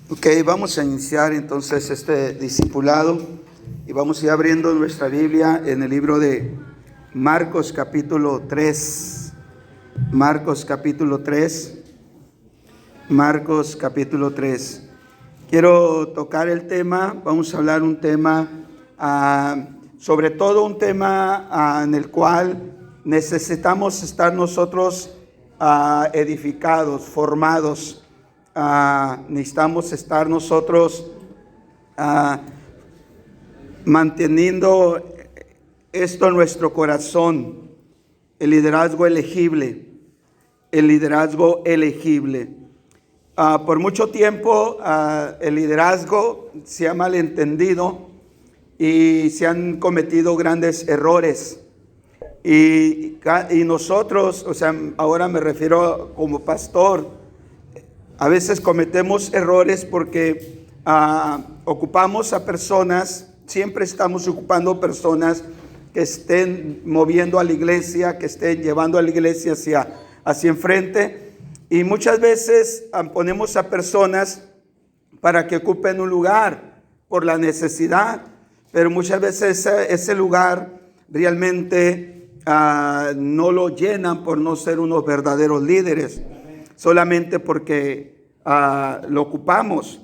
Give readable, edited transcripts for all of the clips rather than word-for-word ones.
Ok, vamos a iniciar entonces este discipulado y vamos a ir abriendo nuestra Biblia en el libro de Marcos capítulo 3. Marcos capítulo 3. Marcos capítulo 3. Quiero tocar el tema, vamos a hablar un tema, sobre todo un tema en el cual necesitamos estar nosotros edificados, formados. Necesitamos estar nosotros manteniendo esto en nuestro corazón, el liderazgo elegible, el liderazgo elegible. Por mucho tiempo el liderazgo se ha malentendido y se han cometido grandes errores. Y nosotros, ahora me refiero como pastor, a veces cometemos errores porque ocupamos a personas, siempre estamos ocupando personas que estén moviendo a la iglesia, que estén llevando a la iglesia hacia enfrente. Y muchas veces ponemos a personas para que ocupen un lugar por la necesidad, pero muchas veces ese lugar realmente no lo llenan por no ser unos verdaderos líderes, solamente porque lo ocupamos.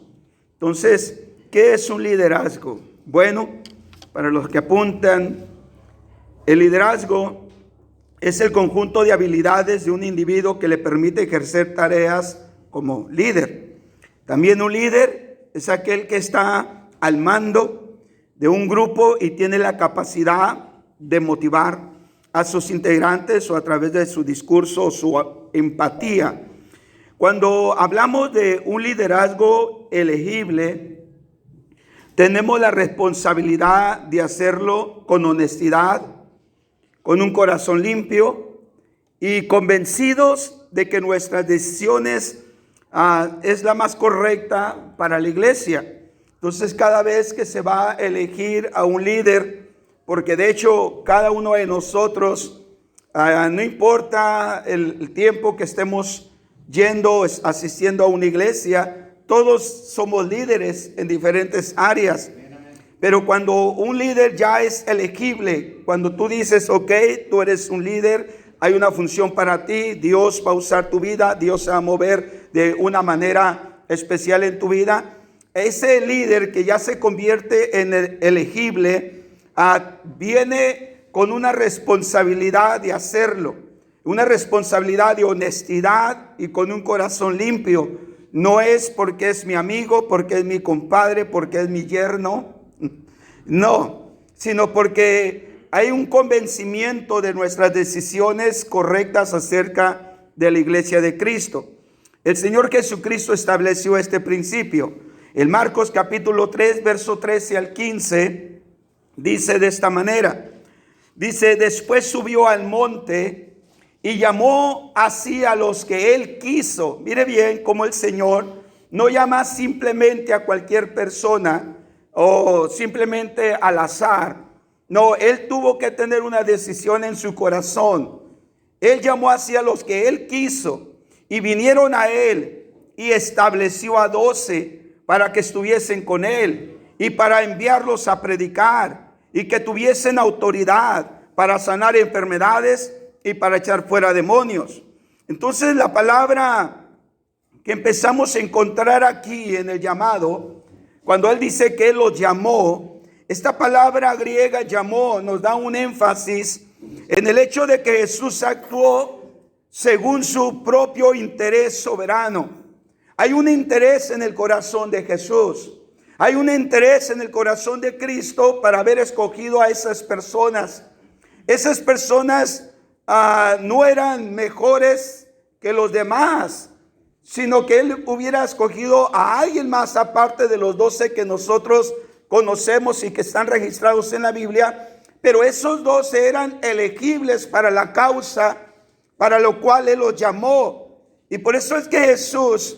Entonces, ¿qué es un liderazgo? Bueno, para los que apuntan, el liderazgo es el conjunto de habilidades de un individuo que le permite ejercer tareas como líder. También un líder es aquel que está al mando de un grupo y tiene la capacidad de motivar a sus integrantes o a través de su discurso o su empatía. Cuando hablamos de un liderazgo elegible, tenemos la responsabilidad de hacerlo con honestidad, con un corazón limpio y convencidos de que nuestras decisiones es la más correcta para la iglesia. Entonces, cada vez que se va a elegir a un líder, porque de hecho cada uno de nosotros, no importa el tiempo que estemos asistiendo a una iglesia, todos somos líderes en diferentes áreas. Pero cuando un líder ya es elegible, cuando tú dices, ok, tú eres un líder, hay una función para ti, Dios va a usar tu vida, Dios se va a mover de una manera especial en tu vida, ese líder que ya se convierte en el elegible, viene con una responsabilidad de hacerlo, una responsabilidad de honestidad y con un corazón limpio. No es porque es mi amigo, porque es mi compadre, porque es mi yerno. No, sino porque hay un convencimiento de nuestras decisiones correctas acerca de la iglesia de Cristo. El Señor Jesucristo estableció este principio. En Marcos capítulo 3, verso 13 al 15, dice de esta manera. Dice, después subió al monte y llamó así a los que él quiso. Mire bien cómo el Señor no llama simplemente a cualquier persona o simplemente al azar. No, él tuvo que tener una decisión en su corazón. Él llamó así a los que él quiso y vinieron a él y estableció a 12 para que estuviesen con él y para enviarlos a predicar y que tuviesen autoridad para sanar enfermedades y para echar fuera demonios. Entonces la palabra que empezamos a encontrar aquí en el llamado, cuando él dice que él los llamó, esta palabra griega llamó nos da un énfasis en el hecho de que Jesús actuó según su propio interés soberano. Hay un interés en el corazón de Jesús. Hay un interés en el corazón de Cristo para haber escogido a esas personas. Esas personas no eran mejores que los demás, sino que él hubiera escogido a alguien más aparte de los 12 que nosotros conocemos y que están registrados en la Biblia. Pero esos 12 eran elegibles para la causa para lo cual él los llamó. Y por eso es que Jesús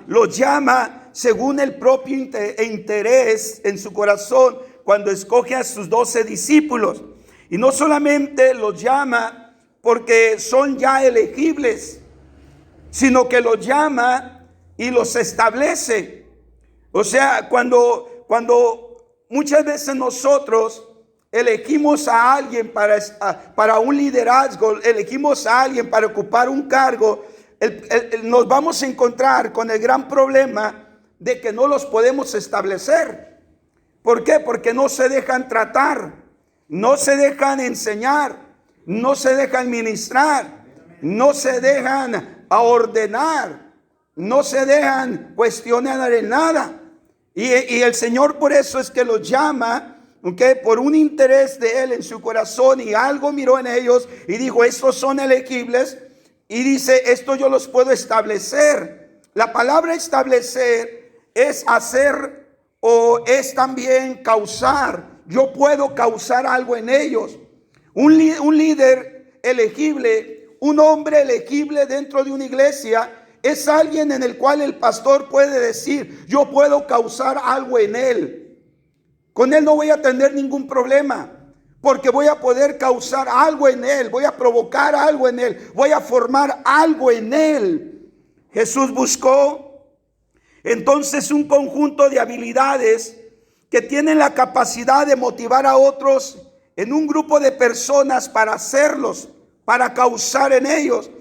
los llama según el propio interés en su corazón cuando escoge a sus 12 discípulos. Y no solamente los llama porque son ya elegibles, sino que los llama y los establece. O sea, cuando muchas veces nosotros elegimos a alguien para un liderazgo, elegimos a alguien para ocupar un cargo, nos vamos a encontrar con el gran problema de que no los podemos establecer. ¿Por qué? Porque no se dejan tratar, no se dejan enseñar, no se dejan ministrar, no se dejan ordenar, no se dejan cuestionar en nada. Y el Señor por eso es que los llama, ¿okay? Por un interés de Él en su corazón, y algo miró en ellos y dijo, estos son elegibles, y dice, esto yo los puedo establecer. La palabra establecer es hacer o es también causar. Yo puedo causar algo en ellos. Un líder elegible, un hombre elegible dentro de una iglesia, es alguien en el cual el pastor puede decir, yo puedo causar algo en él. Con él no voy a tener ningún problema, porque voy a poder causar algo en él, voy a provocar algo en él, voy a formar algo en él. Jesús buscó entonces un conjunto de habilidades que tienen la capacidad de motivar a otros en un grupo de personas para hacerlos, para causar en ellos,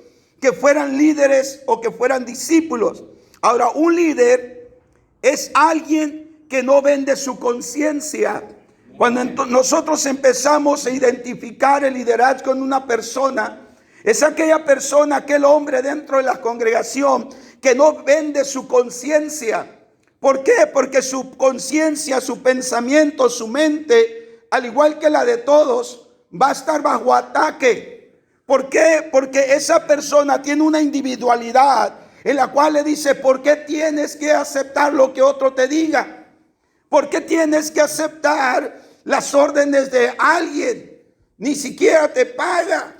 que fueran líderes o que fueran discípulos. Ahora, un líder es alguien que no vende su conciencia. Cuando nosotros empezamos a identificar el liderazgo en una persona, es aquella persona, aquel hombre dentro de la congregación que no vende su conciencia. ¿Por qué? Porque su conciencia, su pensamiento, su mente, al igual que la de todos, va a estar bajo ataque. ¿Por qué? Porque esa persona tiene una individualidad en la cual le dice, ¿por qué tienes que aceptar lo que otro te diga? ¿Por qué tienes que aceptar las órdenes de alguien? Ni siquiera te paga,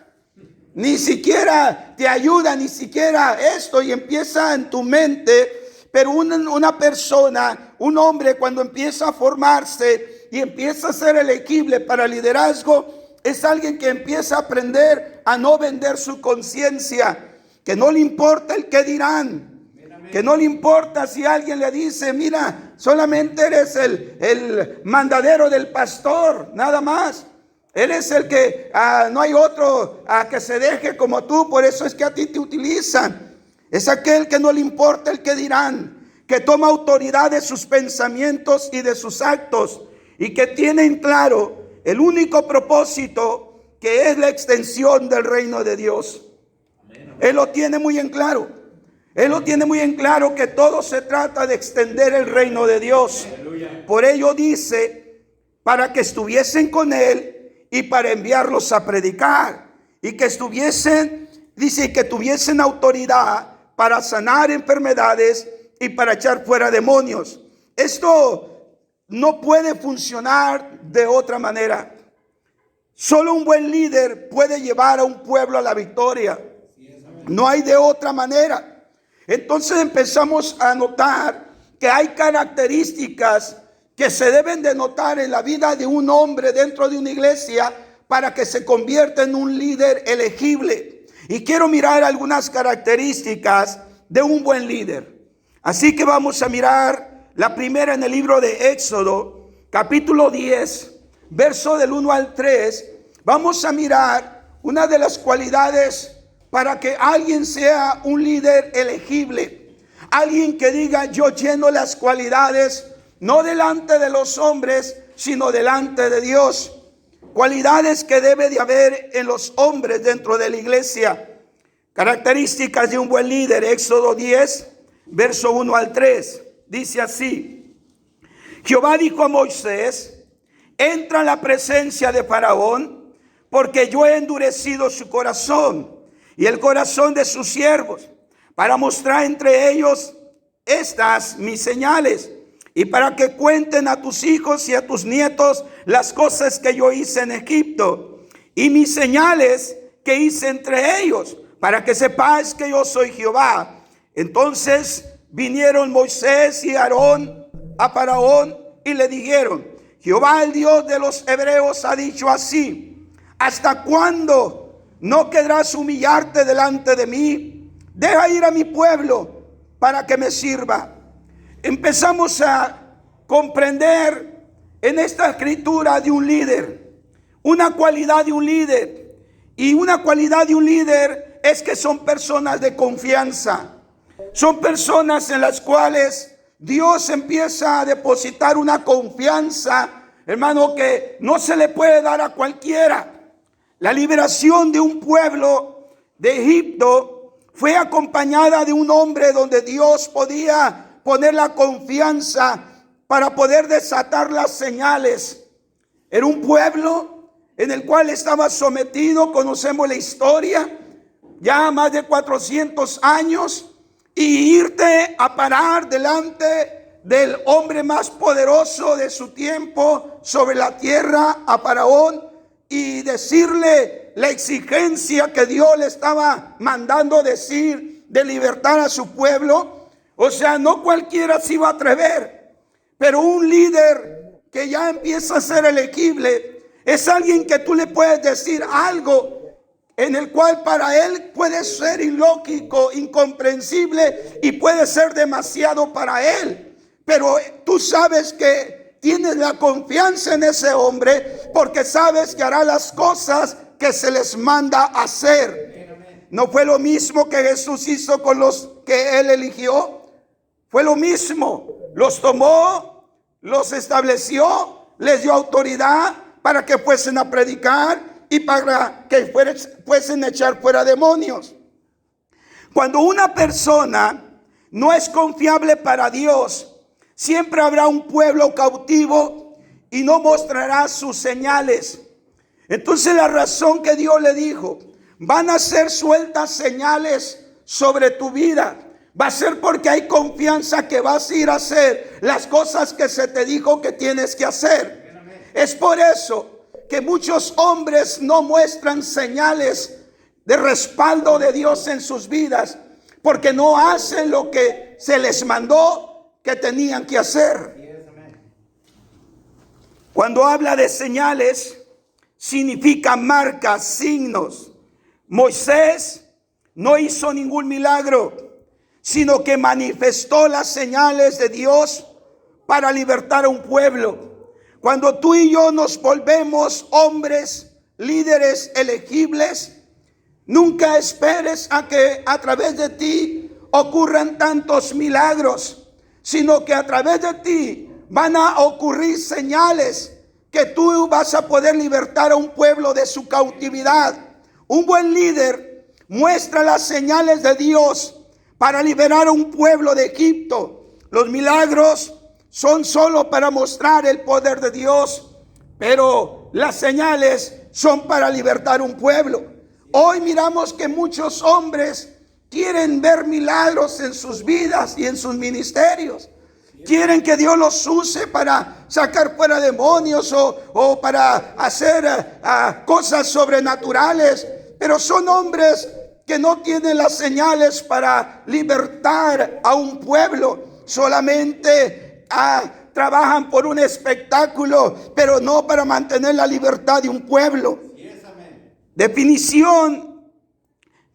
ni siquiera te ayuda, ni siquiera esto. Y empieza en tu mente. Pero una persona, un hombre, cuando empieza a formarse y empieza a ser elegible para liderazgo, es alguien que empieza a aprender a no vender su conciencia, que no le importa el qué dirán, que no le importa si alguien le dice, mira, solamente eres el mandadero del pastor, nada más. Eres el que no hay otro que se deje como tú, por eso es que a ti te utilizan. Es aquel que no le importa el qué dirán, que toma autoridad de sus pensamientos y de sus actos, y que tiene en claro el único propósito, que es la extensión del reino de Dios. Él lo tiene muy en claro. Él lo tiene muy en claro, que todo se trata de extender el reino de Dios. Por ello dice, para que estuviesen con Él y para enviarlos a predicar. Y que estuviesen, dice, que tuviesen autoridad para sanar enfermedades y para echar fuera demonios. Esto no puede funcionar de otra manera. Solo un buen líder puede llevar a un pueblo a la victoria. No hay de otra manera. Entonces empezamos a notar que hay características que se deben de notar en la vida de un hombre dentro de una iglesia para que se convierta en un líder elegible. Y quiero mirar algunas características de un buen líder. Así que vamos a mirar la primera en el libro de Éxodo, capítulo 10, verso del 1 al 3. Vamos a mirar una de las cualidades para que alguien sea un líder elegible. Alguien que diga, yo lleno las cualidades, no delante de los hombres, sino delante de Dios. Cualidades que debe de haber en los hombres dentro de la iglesia. Características de un buen líder. Éxodo 10, verso 1 al 3. Dice así: Jehová dijo a Moisés, entra en la presencia de Faraón, porque yo he endurecido su corazón y el corazón de sus siervos, para mostrar entre ellos estas mis señales, y para que cuenten a tus hijos y a tus nietos las cosas que yo hice en Egipto, y mis señales que hice entre ellos, para que sepáis que yo soy Jehová. Entonces vinieron Moisés y Aarón a Faraón y le dijeron: Jehová, el Dios de los hebreos, ha dicho así: ¿hasta cuándo no querrás humillarte delante de mí? Deja ir a mi pueblo, para que me sirva. Empezamos a comprender en esta escritura de un líder, una cualidad de un líder. Y una cualidad de un líder es que son personas de confianza. Son personas en las cuales Dios empieza a depositar una confianza, hermano, que no se le puede dar a cualquiera. La liberación de un pueblo de Egipto fue acompañada de un hombre donde Dios podía poner la confianza para poder desatar las señales. Era un pueblo en el cual estaba sometido, conocemos la historia, ya más de 400 años, y irte a parar delante del hombre más poderoso de su tiempo sobre la tierra, a Faraón, y decirle la exigencia que Dios le estaba mandando decir de libertar a su pueblo. O sea, no cualquiera se iba a atrever, pero un líder que ya empieza a ser elegible es alguien que tú le puedes decir algo en el cual para él puede ser ilógico, incomprensible y puede ser demasiado para él. Pero tú sabes que tienes la confianza en ese hombre porque sabes que hará las cosas que se les manda hacer. No fue lo mismo que Jesús hizo con los que él eligió. Fue lo mismo. Los tomó, los estableció, les dio autoridad para que fuesen a predicar y para que fuesen a echar fuera demonios. Cuando una persona no es confiable para Dios, siempre habrá un pueblo cautivo y no mostrará sus señales. Entonces la razón que Dios le dijo, van a ser sueltas señales sobre tu vida. Va a ser porque hay confianza que vas a ir a hacer las cosas que se te dijo que tienes que hacer. Es por eso que muchos hombres no muestran señales de respaldo de Dios en sus vidas, porque no hacen lo que se les mandó que tenían que hacer. Cuando habla de señales, significa marcas, signos. Moisés no hizo ningún milagro, sino que manifestó las señales de Dios para libertar a un pueblo. Cuando tú y yo nos volvemos hombres, líderes elegibles, nunca esperes a que a través de ti ocurran tantos milagros, sino que a través de ti van a ocurrir señales que tú vas a poder libertar a un pueblo de su cautividad. Un buen líder muestra las señales de Dios para liberar a un pueblo de Egipto. Los milagros son solo para mostrar el poder de Dios, pero las señales son para libertar un pueblo. Hoy miramos que muchos hombres quieren ver milagros en sus vidas y en sus ministerios. Quieren que Dios los use para sacar fuera demonios o para hacer cosas sobrenaturales, pero son hombres que no tienen las señales para libertar a un pueblo. Solamente trabajan por un espectáculo, pero no para mantener la libertad de un pueblo. Definición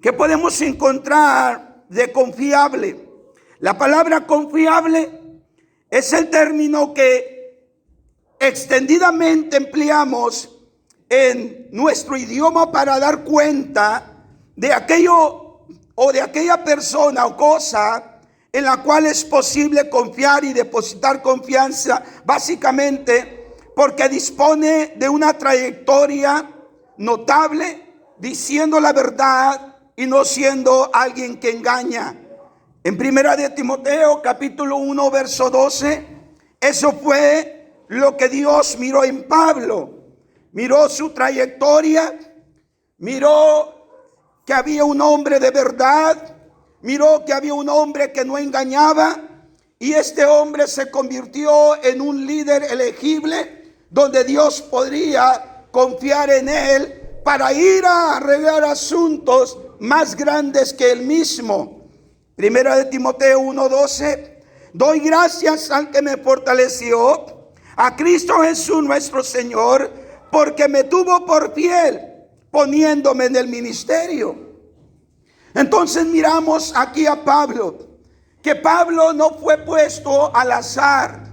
que podemos encontrar de confiable. La palabra confiable es el término que extendidamente empleamos en nuestro idioma para dar cuenta de aquello o de aquella persona o cosa en la cual es posible confiar y depositar confianza, básicamente porque dispone de una trayectoria notable, diciendo la verdad y no siendo alguien que engaña. En Primera de Timoteo, capítulo 1, verso 12, eso fue lo que Dios miró en Pablo. Miró su trayectoria, miró que había un hombre de verdad, miró que había un hombre que no engañaba, y este hombre se convirtió en un líder elegible donde Dios podría confiar en él para ir a arreglar asuntos más grandes que él mismo. Primera de Timoteo 1:12, doy gracias al que me fortaleció, a Cristo Jesús nuestro Señor, porque me tuvo por fiel poniéndome en el ministerio. Entonces miramos aquí a Pablo, que Pablo no fue puesto al azar,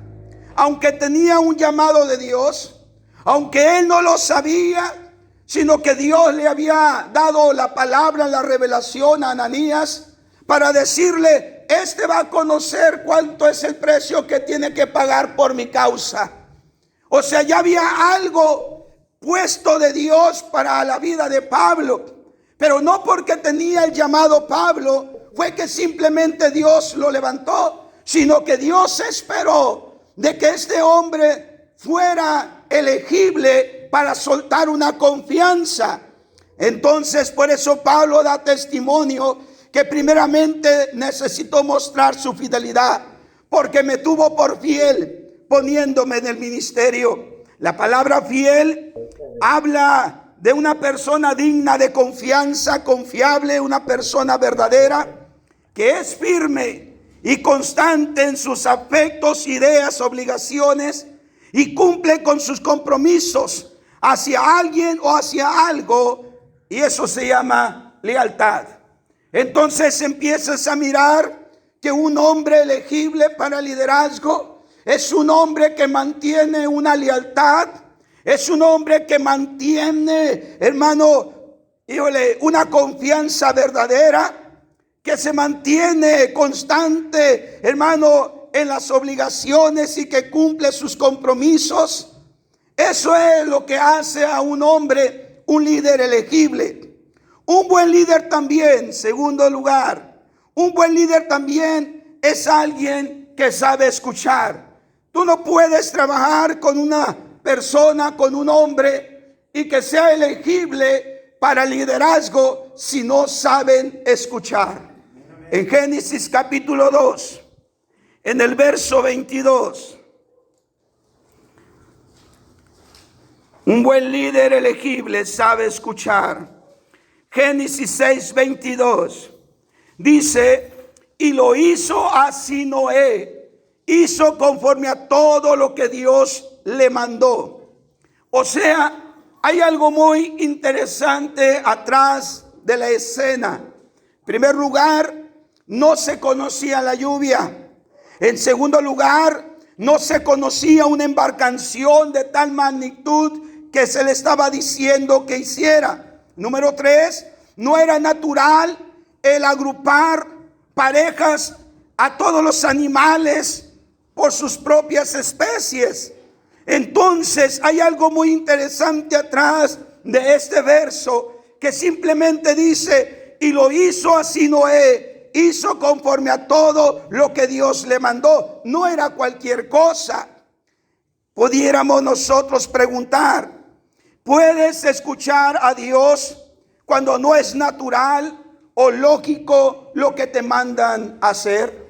aunque tenía un llamado de Dios, aunque él no lo sabía, sino que Dios le había dado la palabra, la revelación a Ananías para decirle: este va a conocer cuánto es el precio que tiene que pagar por mi causa. O sea, ya había algo puesto de Dios para la vida de Pablo, pero no porque tenía el llamado Pablo fue que simplemente Dios lo levantó, sino que Dios esperó de que este hombre fuera elegible para soltar una confianza. Entonces, por eso Pablo da testimonio que primeramente necesitó mostrar su fidelidad, porque me tuvo por fiel poniéndome en el ministerio. La palabra fiel habla de una persona digna de confianza, confiable, una persona verdadera, que es firme y constante en sus afectos, ideas, obligaciones, y cumple con sus compromisos hacia alguien o hacia algo, y eso se llama lealtad. Entonces empiezas a mirar que un hombre elegible para liderazgo es un hombre que mantiene una lealtad, es un hombre que mantiene, hermano, una confianza verdadera, que se mantiene constante, hermano, en las obligaciones y que cumple sus compromisos. Eso es lo que hace a un hombre un líder elegible. Un buen líder también, segundo lugar, un buen líder también es alguien que sabe escuchar. Tú no puedes trabajar con una persona, con un hombre, y que sea elegible para liderazgo si no saben escuchar. En Génesis capítulo 2, en el verso 22, un buen líder elegible sabe escuchar. Génesis 6, 22 dice: y lo hizo así Noé, hizo conforme a todo lo que Dios le mandó. O sea, hay algo muy interesante atrás de la escena. En primer lugar, no se conocía la lluvia. En segundo lugar, no se conocía una embarcación de tal magnitud que se le estaba diciendo que hiciera. Número 3, no era natural el agrupar parejas a todos los animales por sus propias especies. Entonces hay algo muy interesante atrás de este verso que simplemente dice: y lo hizo así Noé, hizo conforme a todo lo que Dios le mandó. No era cualquier cosa. Pudiéramos nosotros preguntar: ¿puedes escuchar a Dios cuando no es natural o lógico lo que te mandan hacer?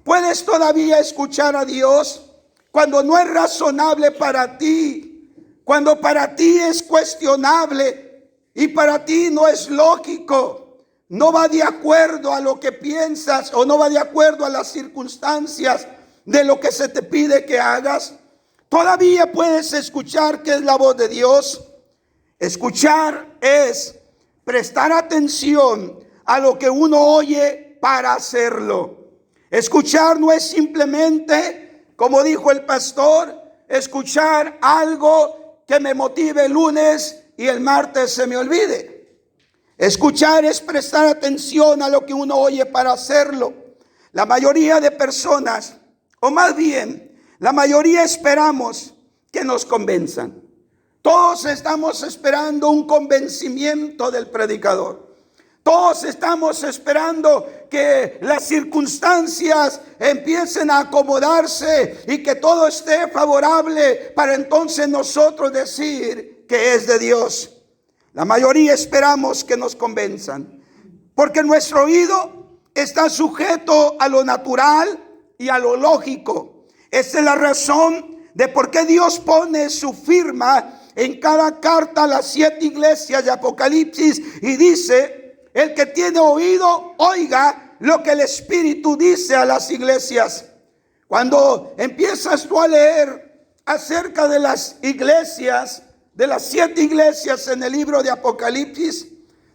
¿Puedes todavía escuchar a Dios cuando no es razonable para ti, cuando para ti es cuestionable y para ti no es lógico? No va de acuerdo a lo que piensas o no va de acuerdo a las circunstancias de lo que se te pide que hagas. Todavía puedes escuchar que es la voz de Dios. Escuchar es prestar atención a lo que uno oye para hacerlo. Escuchar no es simplemente, como dijo el pastor, escuchar algo que me motive el lunes y el martes se me olvide. Escuchar es prestar atención a lo que uno oye para hacerlo. La mayoría de personas, o más bien, la mayoría esperamos que nos convenzan. Todos estamos esperando un convencimiento del predicador. Todos estamos esperando que las circunstancias empiecen a acomodarse y que todo esté favorable para entonces nosotros decir que es de Dios. La mayoría esperamos que nos convenzan, porque nuestro oído está sujeto a lo natural y a lo lógico. Esa es la razón de por qué Dios pone su firma en cada carta a las 7 iglesias de Apocalipsis y dice: el que tiene oído, oiga lo que el Espíritu dice a las iglesias. Cuando empiezas tú a leer acerca de las iglesias, de las 7 iglesias en el libro de Apocalipsis,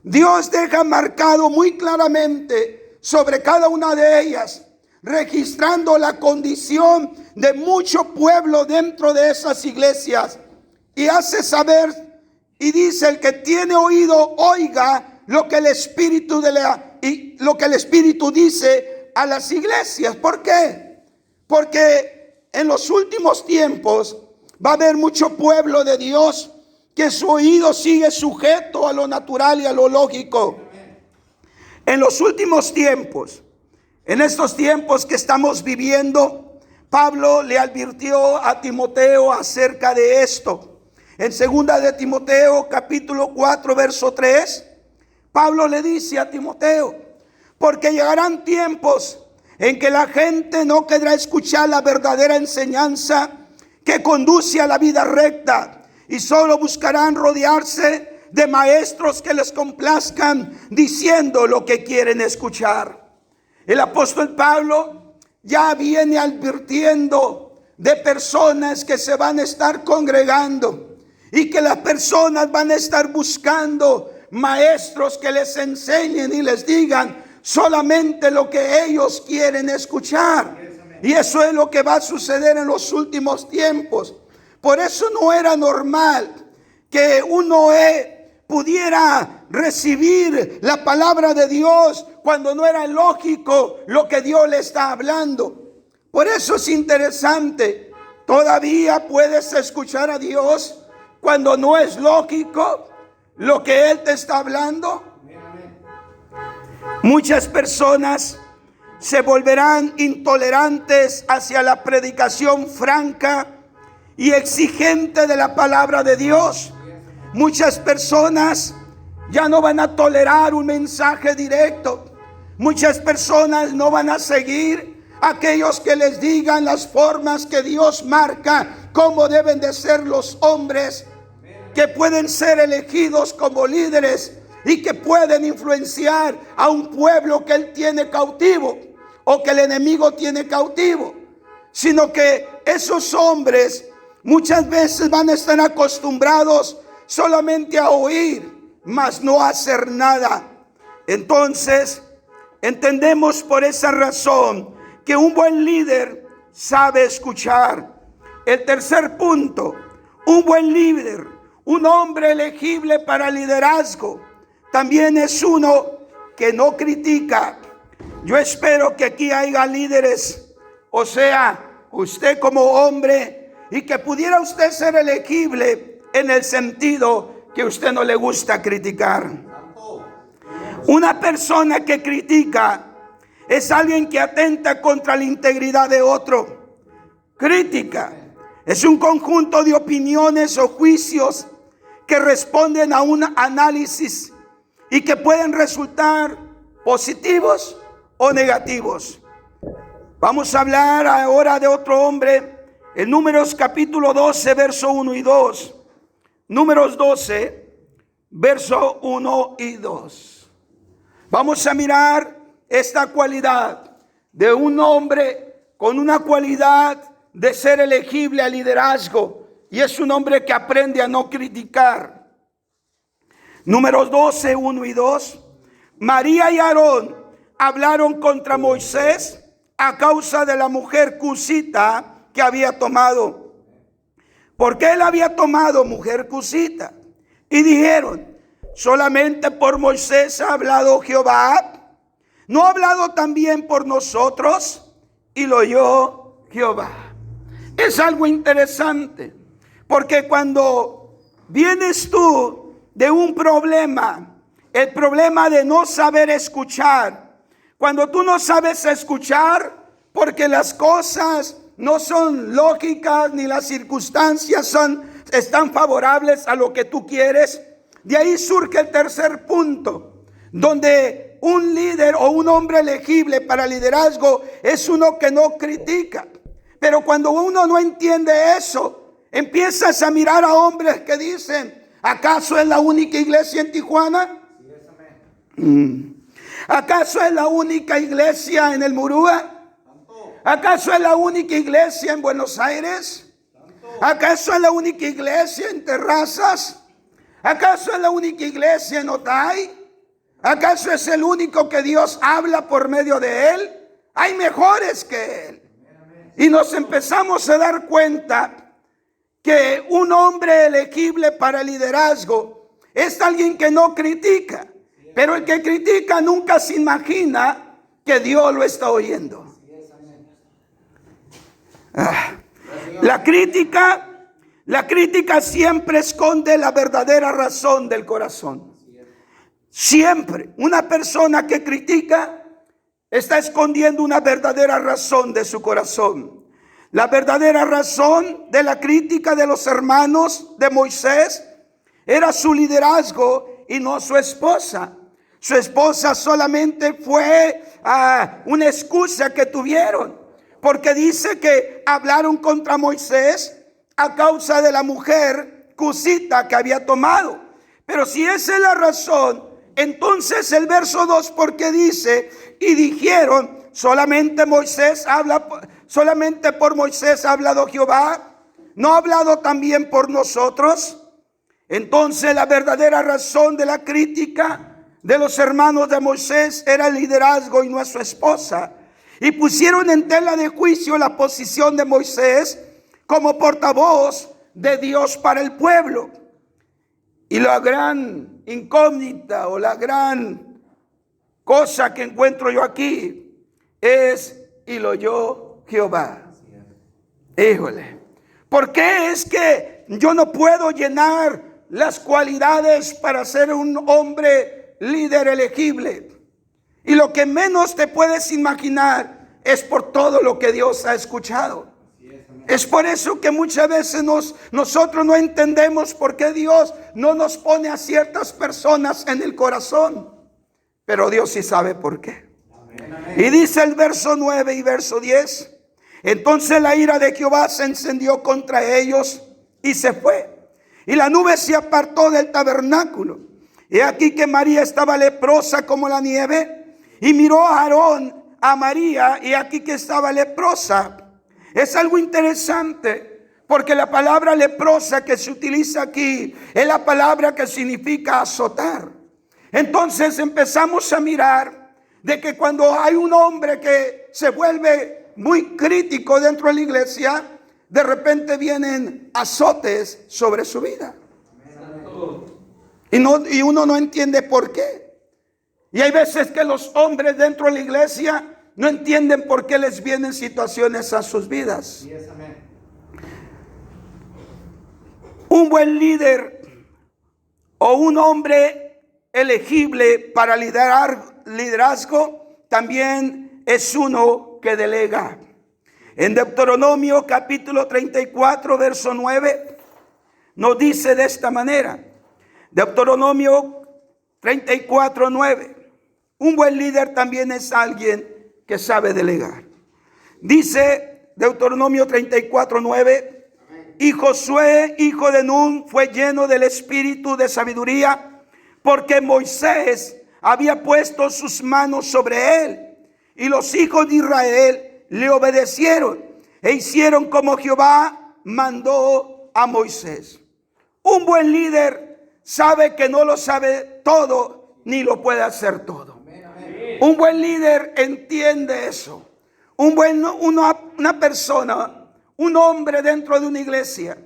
Dios deja marcado muy claramente sobre cada una de ellas registrando la condición de mucho pueblo dentro de esas iglesias. Y hace saber y dice: el que tiene oído, oiga lo que el Espíritu dice a las iglesias. ¿Por qué? Porque en los últimos tiempos va a haber mucho pueblo de Dios que su oído sigue sujeto a lo natural y a lo lógico. En los últimos tiempos, en estos tiempos que estamos viviendo, Pablo le advirtió a Timoteo acerca de esto. En 2 de Timoteo capítulo 4 verso 3, Pablo le dice a Timoteo: porque llegarán tiempos en que la gente no querrá escuchar la verdadera enseñanza que conduce a la vida recta, y solo buscarán rodearse de maestros que les complazcan diciendo lo que quieren escuchar. El apóstol Pablo ya viene advirtiendo de personas que se van a estar congregando y que las personas van a estar buscando maestros que les enseñen y les digan solamente lo que ellos quieren escuchar. Y eso es lo que va a suceder en los últimos tiempos. Por eso no era normal que un Noé pudiera recibir la palabra de Dios cuando no era lógico lo que Dios le está hablando. Por eso es interesante. Todavía puedes escuchar a Dios cuando no es lógico lo que Él te está hablando. Muchas personas se volverán intolerantes hacia la predicación franca y exigente de la palabra de Dios. Muchas personas ya no van a tolerar un mensaje directo. Muchas personas no van a seguir a aquellos que les digan las formas que Dios marca, cómo deben de ser los hombres que pueden ser elegidos como líderes y que pueden influenciar a un pueblo que Él tiene cautivo o que el enemigo tiene cautivo. Sino que esos hombres muchas veces van a estar acostumbrados solamente a oír, mas no a hacer nada. Entonces, entendemos por esa razón que un buen líder sabe escuchar. El tercer punto: un buen líder, un hombre elegible para liderazgo, también es uno que no critica. Yo espero que aquí haya líderes, o sea, usted como hombre, y que pudiera usted ser elegible en el sentido que a usted no le gusta criticar. Una persona que critica es alguien que atenta contra la integridad de otro. Crítica es un conjunto de opiniones o juicios que responden a un análisis y que pueden resultar positivos o negativos. Vamos a hablar ahora de otro hombre en Números capítulo 12, verso 1 y 2. Números 12, verso 1 y 2. Vamos a mirar esta cualidad de un hombre con una cualidad de ser elegible al liderazgo, y es un hombre que aprende a no criticar. Números 12, 1 y 2. María y Aarón hablaron contra Moisés a causa de la mujer cusita que había tomado. Porque él había tomado mujer cusita. Y dijeron: solamente por Moisés ha hablado Jehová, ¿no ha hablado también por nosotros? Y lo oyó Jehová. Es algo interesante, porque cuando vienes tú de un problema, el problema de no saber escuchar, cuando tú no sabes escuchar porque las cosas no son lógicas ni las circunstancias están favorables a lo que tú quieres, de ahí surge el tercer punto, donde un líder o un hombre elegible para liderazgo es uno que no critica. Pero cuando uno no entiende eso, empiezas a mirar a hombres que dicen: ¿acaso es la única iglesia en Tijuana? ¿Acaso es la única iglesia en el Murúa? ¿Acaso es la única iglesia en Buenos Aires? ¿Acaso es la única iglesia en Terrazas? ¿Acaso es la única iglesia en Otay? ¿Acaso es el único que Dios habla por medio de él? Hay mejores que él. Y nos empezamos a dar cuenta que un hombre elegible para el liderazgo es alguien que no critica. Pero el que critica nunca se imagina que Dios lo está oyendo. La crítica siempre esconde la verdadera razón del corazón. Siempre. Una persona que critica está escondiendo una verdadera razón de su corazón. La verdadera razón de la crítica de los hermanos de Moisés era su liderazgo y no su esposa. Su esposa solamente fue una excusa que tuvieron, porque dice que hablaron contra Moisés a causa de la mujer cusita que había tomado. Pero si esa es la razón, entonces el verso 2, porque dice, y dijeron, solamente por Moisés ha hablado Jehová, ¿no ha hablado también por nosotros? Entonces la verdadera razón de la crítica de los hermanos de Moisés era el liderazgo y no a su esposa. Y pusieron en tela de juicio la posición de Moisés como portavoz de Dios para el pueblo. Y la gran incógnita o la gran cosa que encuentro yo aquí es, y lo oyó Jehová. Híjole, ¿por qué es que yo no puedo llenar las cualidades para ser un hombre líder elegible? Y lo que menos te puedes imaginar es por todo lo que Dios ha escuchado. Es por eso que muchas veces nosotros no entendemos por qué Dios no nos pone a ciertas personas en el corazón. Pero Dios sí sabe por qué. Y dice el verso 9 y verso 10. Entonces la ira de Jehová se encendió contra ellos y se fue. Y la nube se apartó del tabernáculo. Y aquí que María estaba leprosa como la nieve. Y miró a Aarón, a María, y aquí que estaba leprosa. Es algo interesante, porque la palabra leprosa que se utiliza aquí es la palabra que significa azotar. Entonces empezamos a mirar de que cuando hay un hombre que se vuelve muy crítico dentro de la iglesia, de repente vienen azotes sobre su vida. Y uno no entiende por qué. Y hay veces que los hombres dentro de la iglesia no entienden por qué les vienen situaciones a sus vidas. Un buen líder o un hombre elegible para liderazgo también es uno que delega. En Deuteronomio capítulo 34 verso 9 nos dice de esta manera. Deuteronomio 34, 9. Un buen líder también es alguien que sabe delegar. Dice Deuteronomio 34, 9. Y Josué, hijo de Nun, fue lleno del espíritu de sabiduría, porque Moisés había puesto sus manos sobre él. Y los hijos de Israel le obedecieron e hicieron como Jehová mandó a Moisés. Un buen líder sabe que no lo sabe todo ni lo puede hacer todo. Un buen líder entiende eso. Una persona, un hombre dentro de una iglesia,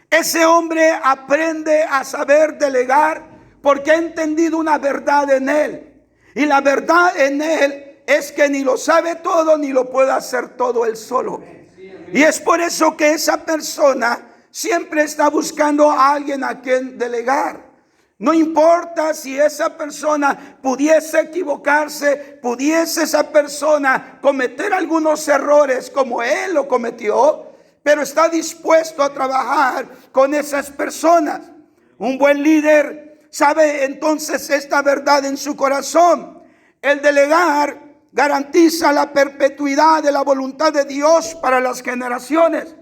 ese hombre aprende a saber delegar porque ha entendido una verdad en él. Y la verdad en él es que ni lo sabe todo ni lo puede hacer todo él solo. Y es por eso que esa persona siempre está buscando a alguien a quien delegar. No importa si esa persona pudiese equivocarse, pudiese esa persona cometer algunos errores como él lo cometió, pero está dispuesto a trabajar con esas personas. Un buen líder sabe entonces esta verdad en su corazón. El delegar garantiza la perpetuidad de la voluntad de Dios para las generaciones.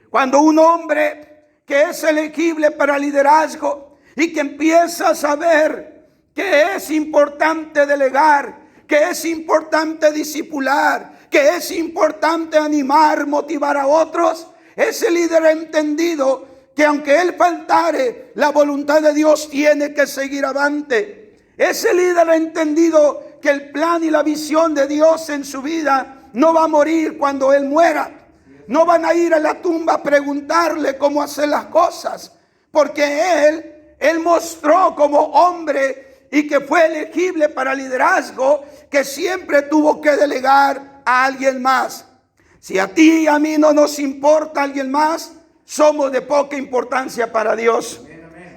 Cuando un hombre que es elegible para liderazgo y que empieza a saber que es importante delegar, que es importante discipular, que es importante animar, motivar a otros, ese líder ha entendido que aunque él faltare, la voluntad de Dios tiene que seguir avante. Ese líder ha entendido que el plan y la visión de Dios en su vida no va a morir cuando él muera. No van a ir a la tumba a preguntarle cómo hacer las cosas, porque él mostró como hombre y que fue elegible para liderazgo, que siempre tuvo que delegar a alguien más. Si a ti y a mí no nos importa alguien más, somos de poca importancia para Dios.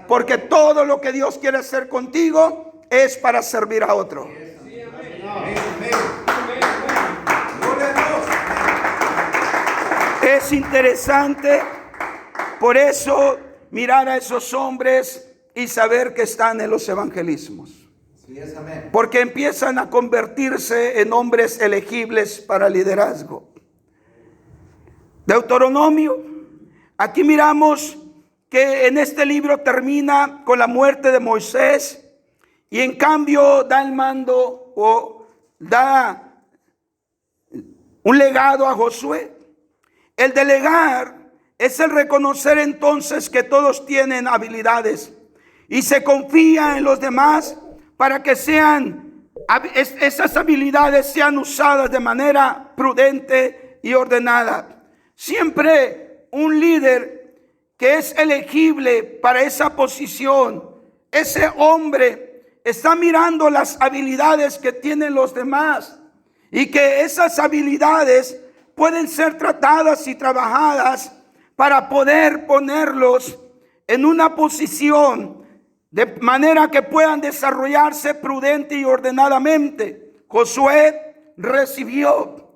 Porque todo lo que Dios quiere hacer contigo es para servir a otro. Es interesante, por eso, mirar a esos hombres y saber que están en los evangelismos. Porque empiezan a convertirse en hombres elegibles para liderazgo. Deuteronomio, aquí miramos que en este libro termina con la muerte de Moisés y en cambio da el mando o da un legado a Josué. El delegar es el reconocer entonces que todos tienen habilidades y se confía en los demás para que esas habilidades sean usadas de manera prudente y ordenada. Siempre un líder que es elegible para esa posición, ese hombre está mirando las habilidades que tienen los demás y que esas habilidades pueden ser tratadas y trabajadas para poder ponerlos en una posición de manera que puedan desarrollarse prudente y ordenadamente. Josué recibió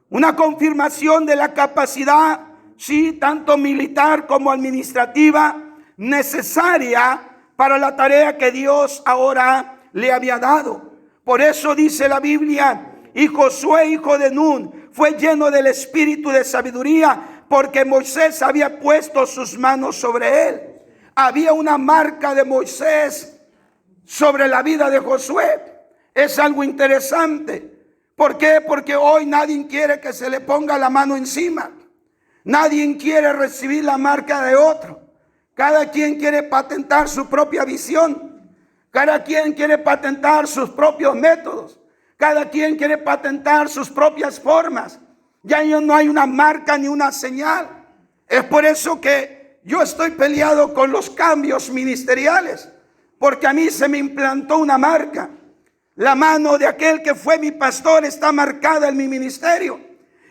una confirmación de la capacidad, sí, tanto militar como administrativa, necesaria para la tarea que Dios ahora le había dado. Por eso dice la Biblia, y Josué, hijo de Nun, fue lleno del espíritu de sabiduría, porque Moisés había puesto sus manos sobre él. Había una marca de Moisés sobre la vida de Josué. Es algo interesante. ¿Por qué? Porque hoy nadie quiere que se le ponga la mano encima. Nadie quiere recibir la marca de otro. Cada quien quiere patentar su propia visión. Cada quien quiere patentar sus propios métodos. Cada quien quiere patentar sus propias formas. Ya no hay una marca ni una señal. Es por eso que yo estoy peleado con los cambios ministeriales. Porque a mí se me implantó una marca. La mano de aquel que fue mi pastor está marcada en mi ministerio.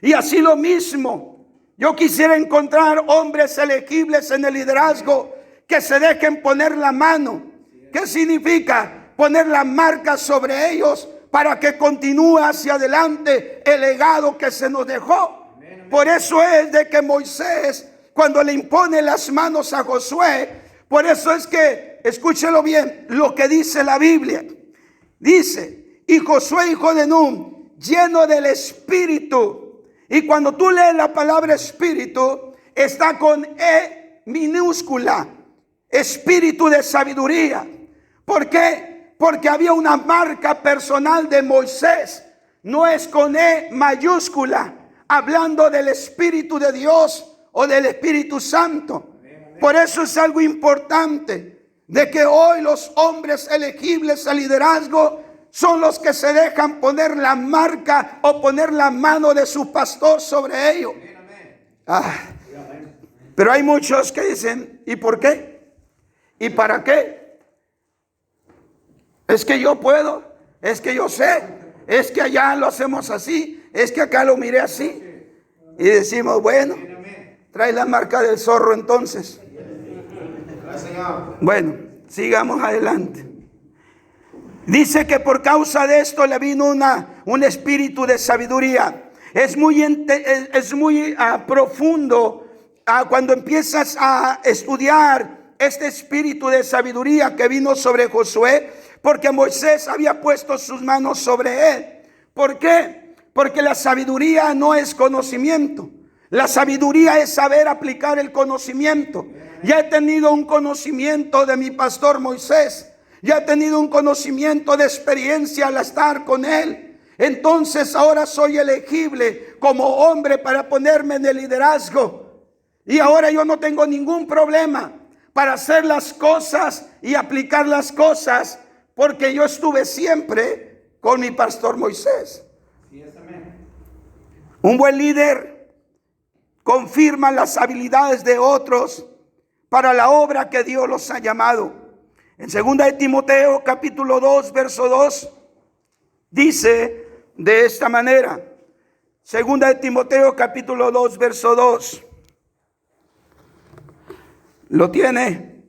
Y así lo mismo, yo quisiera encontrar hombres elegibles en el liderazgo que se dejen poner la mano. ¿Qué significa? Poner la marca sobre ellos para que continúe hacia adelante el legado que se nos dejó. Por eso es de que Moisés, cuando le impone las manos a Josué, por eso es que, escúchelo bien, lo que dice la Biblia. Dice, y Josué, hijo de Nun, lleno del Espíritu. Y cuando tú lees la palabra Espíritu, está con E minúscula. Espíritu de sabiduría. ¿Por qué? Porque había una marca personal de Moisés. No es con E mayúscula, hablando del Espíritu de Dios o del Espíritu Santo. Por eso es algo importante de que hoy los hombres elegibles al liderazgo son los que se dejan poner la marca o poner la mano de su pastor sobre ellos. Pero hay muchos que dicen, ¿y por qué? ¿Y para qué? Es que yo puedo, es que yo sé, es que allá lo hacemos así, es que acá lo miré así. Y decimos, bueno, trae la marca del zorro entonces. Bueno, sigamos adelante. Dice que por causa de esto le vino un espíritu de sabiduría. Es muy profundo cuando empiezas a estudiar este espíritu de sabiduría que vino sobre Josué, porque Moisés había puesto sus manos sobre él. ¿Por qué? Porque la sabiduría no es conocimiento. La sabiduría es saber aplicar el conocimiento. Ya he tenido un conocimiento de mi pastor Moisés. Ya he tenido un conocimiento de experiencia al estar con él. Entonces ahora soy elegible como hombre para ponerme en el liderazgo. Y ahora yo no tengo ningún problema para hacer las cosas y aplicar las cosas, porque yo estuve siempre con mi pastor Moisés. Un buen líder confirma las habilidades de otros para la obra que Dios los ha llamado. En 2 de Timoteo capítulo 2 verso 2 dice de esta manera. 2 de Timoteo capítulo 2 verso 2. ¿Lo tiene?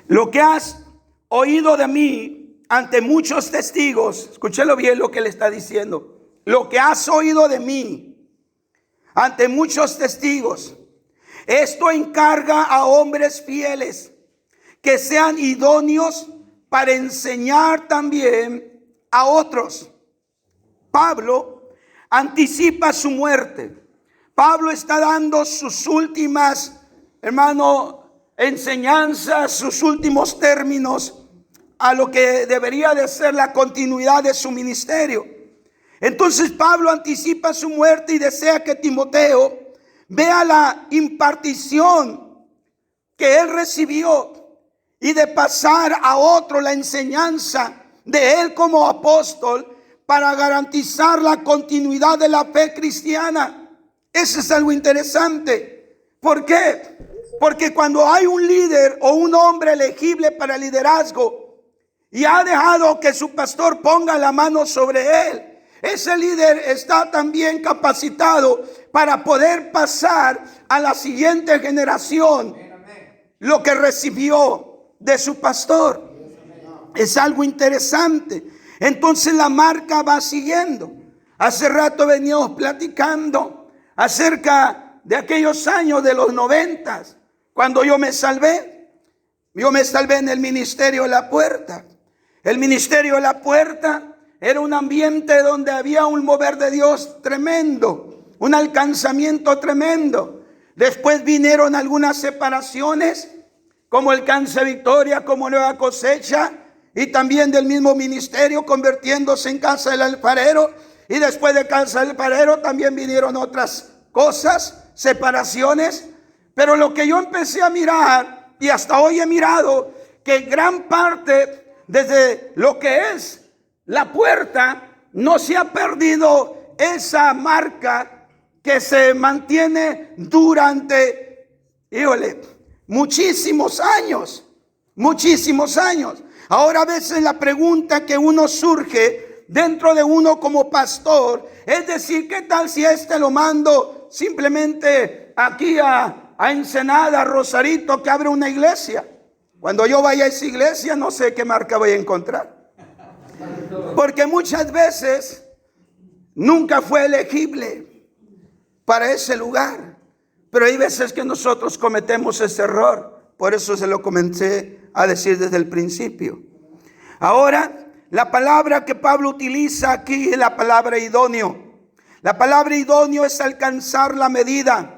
Lo que has oído de mí ante muchos testigos, escúchelo bien lo que le está diciendo. Lo que has oído de mí ante muchos testigos, esto encarga a hombres fieles que sean idóneos para enseñar también a otros. Pablo anticipa su muerte. Pablo está dando sus últimas, enseñanzas, sus últimos términos a lo que debería de ser la continuidad de su ministerio. Entonces Pablo anticipa su muerte y desea que Timoteo vea la impartición que él recibió y de pasar a otro la enseñanza de él como apóstol para garantizar la continuidad de la fe cristiana. Eso es algo interesante. ¿Por qué? Porque cuando hay un líder o un hombre elegible para liderazgo y ha dejado que su pastor ponga la mano sobre él, ese líder está también capacitado para poder pasar a la siguiente generación lo que recibió de su pastor. Es algo interesante. Entonces la marca va siguiendo. Hace rato veníamos platicando acerca de aquellos años de los 90, cuando yo me salvé. Yo me salvé en el ministerio de la puerta. El ministerio de la puerta era un ambiente donde había un mover de Dios tremendo, un alcanzamiento tremendo. Después vinieron algunas separaciones, como Alcance Victoria, como Nueva Cosecha, y también del mismo ministerio convirtiéndose en Casa del Alfarero. Y después de Casa del Alfarero también vinieron otras cosas, separaciones. Pero lo que yo empecé a mirar, y hasta hoy he mirado, que gran parte desde lo que es la puerta, no se ha perdido esa marca que se mantiene durante, muchísimos años. Ahora a veces la pregunta que uno surge dentro de uno como pastor es decir, ¿qué tal si lo mando simplemente aquí a Ensenada, a Rosarito, que abre una iglesia? Cuando yo vaya a esa iglesia no sé qué marca voy a encontrar. Porque muchas veces nunca fue elegible para ese lugar. Pero hay veces que nosotros cometemos ese error. Por eso se lo comencé a decir desde el principio. Ahora, la palabra que Pablo utiliza aquí es la palabra idóneo. La palabra idóneo es alcanzar la medida.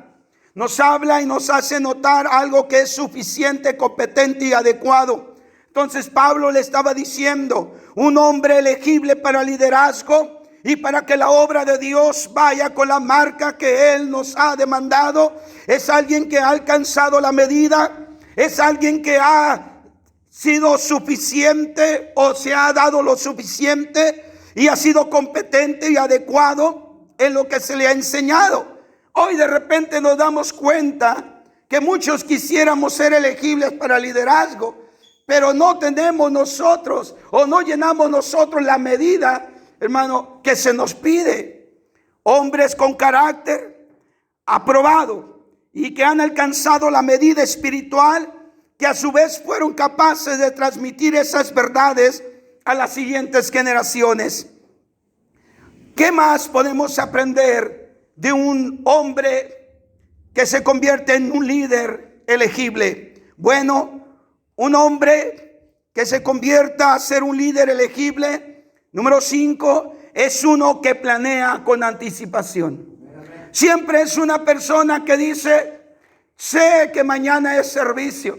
Nos habla y nos hace notar algo que es suficiente, competente y adecuado. Entonces Pablo le estaba diciendo, un hombre elegible para liderazgo y para que la obra de Dios vaya con la marca que Él nos ha demandado, es alguien que ha alcanzado la medida, es alguien que ha sido suficiente o se ha dado lo suficiente y ha sido competente y adecuado en lo que se le ha enseñado. Hoy de repente nos damos cuenta que muchos quisiéramos ser elegibles para liderazgo, pero no tenemos nosotros o no llenamos nosotros la medida, hermano, que se nos pide. Hombres con carácter aprobado y que han alcanzado la medida espiritual, que a su vez fueron capaces de transmitir esas verdades a las siguientes generaciones. ¿Qué más podemos aprender de un hombre que se convierte en un líder elegible? Bueno, un hombre que se convierta a ser un líder elegible, número 5, es uno que planea con anticipación. Siempre es una persona que dice, sé que mañana es servicio,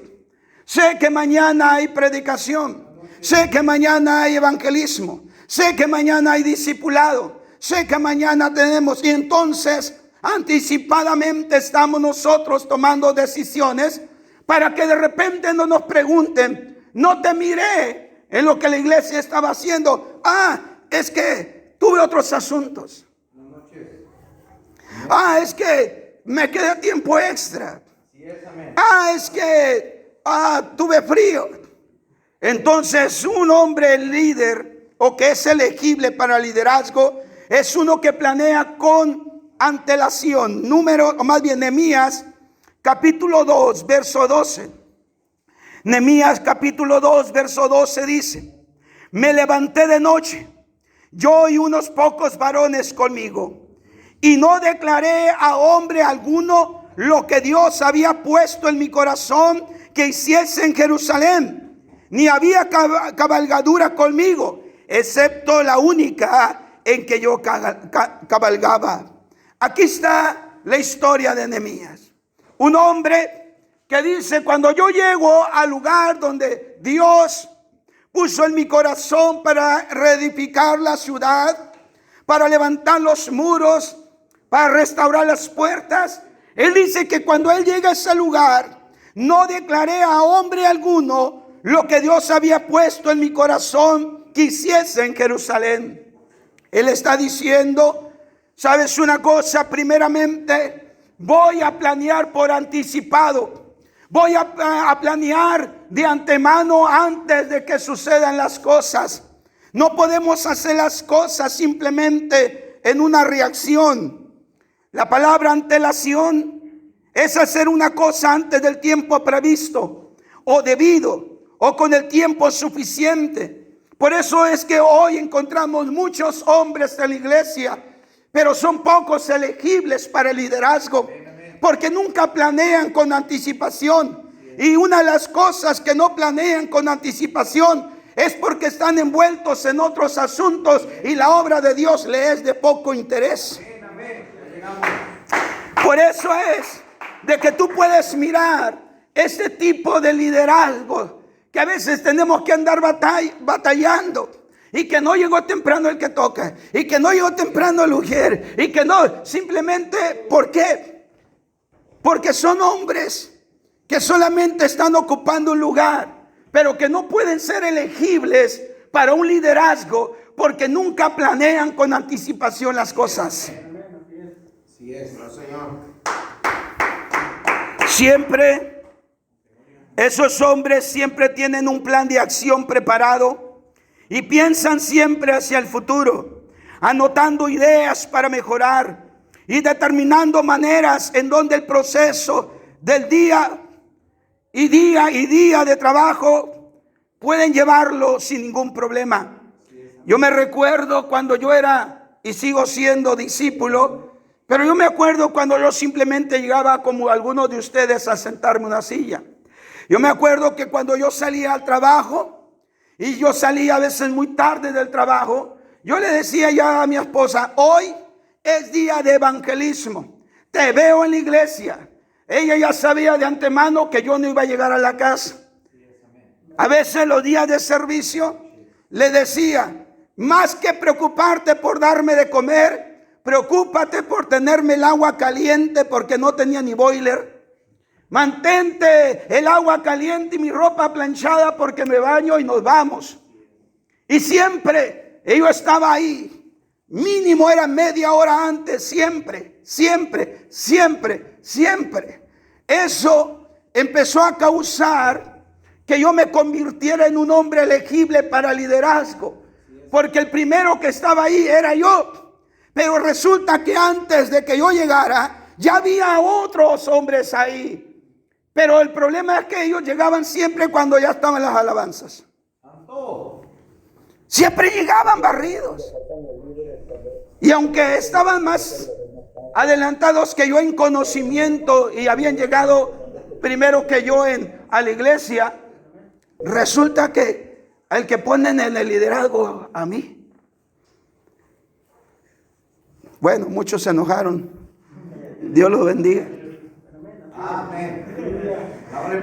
sé que mañana hay predicación, sé que mañana hay evangelismo, sé que mañana hay discipulado, sé que mañana tenemos, y entonces anticipadamente estamos nosotros tomando decisiones para que de repente no nos pregunten, no te miré en lo que la iglesia estaba haciendo. Es que tuve otros asuntos. Es que me quedé tiempo extra. Es que tuve frío. Entonces, un hombre líder o que es elegible para liderazgo es uno que planea con antelación. Nehemías capítulo 2, verso 12. Nehemías capítulo 2, verso 12 dice: me levanté de noche, yo y unos pocos varones conmigo, y no declaré a hombre alguno lo que Dios había puesto en mi corazón que hiciese en Jerusalén, ni había cabalgadura conmigo, excepto la única en que yo cabalgaba. Aquí está la historia de Nehemías, un hombre que dice: cuando yo llego al lugar donde Dios puso en mi corazón para reedificar la ciudad, para levantar los muros, para restaurar las puertas, él dice que cuando él llega a ese lugar, no declaré a hombre alguno lo que Dios había puesto en mi corazón que hiciese en Jerusalén. Él está diciendo: ¿sabes una cosa? Primeramente, voy a planear por anticipado. Voy a planear de antemano antes de que sucedan las cosas. No podemos hacer las cosas simplemente en una reacción. La palabra antelación es hacer una cosa antes del tiempo previsto o debido o con el tiempo suficiente. Por eso es que hoy encontramos muchos hombres en la iglesia, pero son pocos elegibles para el liderazgo, porque nunca planean con anticipación. Y una de las cosas que no planean con anticipación es porque están envueltos en otros asuntos y la obra de Dios le es de poco interés. Por eso es de que tú puedes mirar este tipo de liderazgo que a veces tenemos que andar batallando. Y que no llegó temprano el que toca, y que no llegó temprano el ujier, y que no, simplemente, ¿por qué? Porque son hombres que solamente están ocupando un lugar, pero que no pueden ser elegibles para un liderazgo porque nunca planean con anticipación las cosas. Siempre, esos hombres siempre tienen un plan de acción preparado y piensan siempre hacia el futuro, anotando ideas para mejorar y determinando maneras en donde el proceso del día de trabajo pueden llevarlo sin ningún problema. Yo me recuerdo cuando yo era y sigo siendo discípulo, pero yo me acuerdo cuando yo simplemente llegaba como algunos de ustedes a sentarme en una silla. Yo me acuerdo que cuando yo salía al trabajo y yo salía a veces muy tarde del trabajo, yo le decía ya a mi esposa: hoy es día de evangelismo, te veo en la iglesia. Ella ya sabía de antemano que yo no iba a llegar a la casa. A veces los días de servicio le decía: más que preocuparte por darme de comer, preocúpate por tenerme el agua caliente, porque no tenía ni boiler. Mantente el agua caliente y mi ropa planchada, porque me baño y nos vamos. Y siempre yo estaba ahí. Mínimo era media hora antes, siempre. Eso empezó a causar que yo me convirtiera en un hombre elegible para liderazgo, porque el primero que estaba ahí era yo. Pero resulta que antes de que yo llegara, ya había otros hombres ahí. Pero el problema es que ellos llegaban siempre cuando ya estaban las alabanzas. Siempre llegaban barridos. Y aunque estaban más adelantados que yo en conocimiento y habían llegado primero que yo a la iglesia, resulta que el que ponen en el liderazgo a mí. Bueno, muchos se enojaron. Dios los bendiga.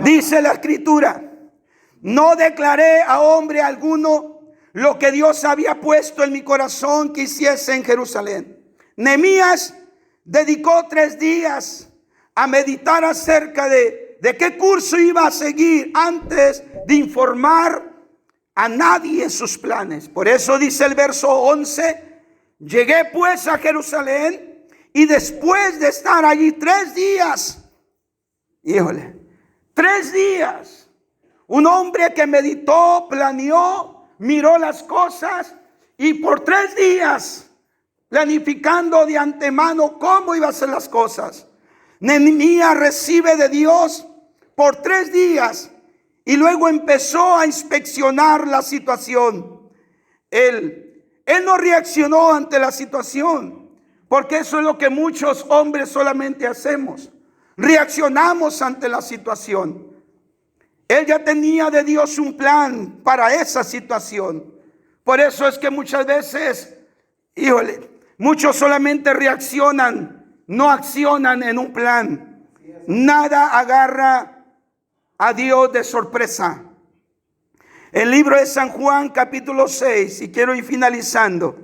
Dice la escritura: no declaré a hombre alguno lo que Dios había puesto en mi corazón que hiciese en Jerusalén. Nehemías dedicó 3 días a meditar acerca de qué curso iba a seguir antes de informar a nadie en sus planes. Por eso dice el verso 11, llegué pues a Jerusalén y después de estar allí 3 días, híjole, 3 días, un hombre que meditó, planeó, miró las cosas y por 3 días, planificando de antemano cómo iba a ser las cosas, Nehemías recibe de Dios por 3 días y luego empezó a inspeccionar la situación. Él no reaccionó ante la situación, porque eso es lo que muchos hombres solamente hacemos. Reaccionamos ante la situación. Él ya tenía de Dios un plan para esa situación. Por eso es que muchas veces, híjole, muchos solamente reaccionan, no accionan en un plan. Nada agarra a Dios de sorpresa. El libro de San Juan, capítulo 6, y quiero ir finalizando.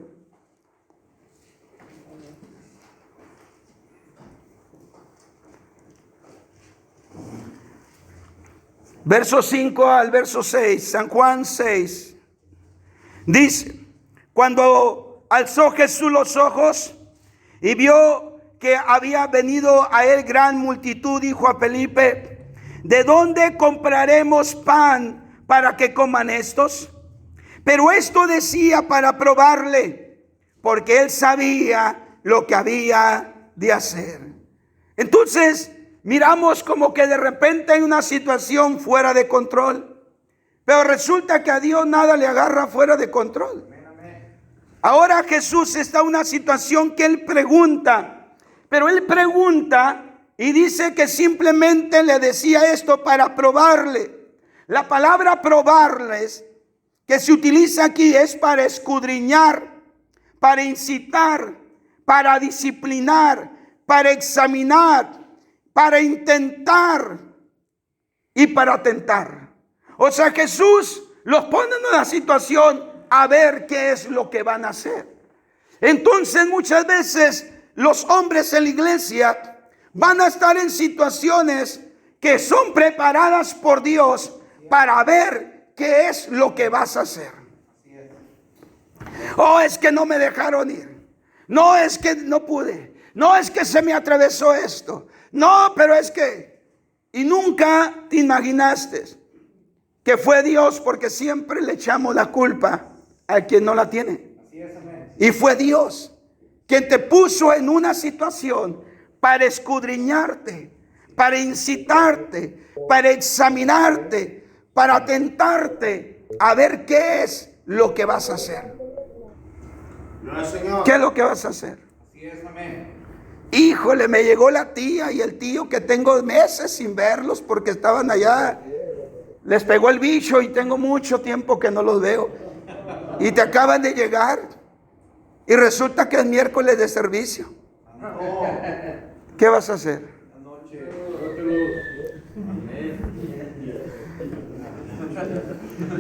Verso 5 al verso 6, San Juan 6. Dice, cuando alzó Jesús los ojos y vio que había venido a él gran multitud, dijo a Felipe, ¿de dónde compraremos pan para que coman estos? Pero esto decía para probarle, porque él sabía lo que había de hacer. Entonces, miramos como que de repente hay una situación fuera de control, pero resulta que a Dios nada le agarra fuera de control. Ahora Jesús está en una situación que él pregunta, pero él pregunta y dice que simplemente le decía esto para probarle. La palabra probarles que se utiliza aquí es para escudriñar, para incitar, para disciplinar, para examinar, para intentar y para tentar. O sea, Jesús los pone en una situación a ver qué es lo que van a hacer. Entonces muchas veces los hombres en la iglesia van a estar en situaciones que son preparadas por Dios para ver qué es lo que vas a hacer. Oh, es que no me dejaron ir. No, es que no pude. No, es que se me atravesó esto. No, pero es que... Y nunca te imaginaste que fue Dios, porque siempre le echamos la culpa a quien no la tiene. Y fue Dios quien te puso en una situación para escudriñarte, para incitarte, para examinarte, para tentarte a ver qué es lo que vas a hacer. ¿Qué es lo que vas a hacer? Híjole, me llegó la tía y el tío que tengo meses sin verlos porque estaban allá. Les pegó el bicho y tengo mucho tiempo que no los veo. Y te acaban de llegar y resulta que es miércoles de servicio. ¿Qué vas a hacer?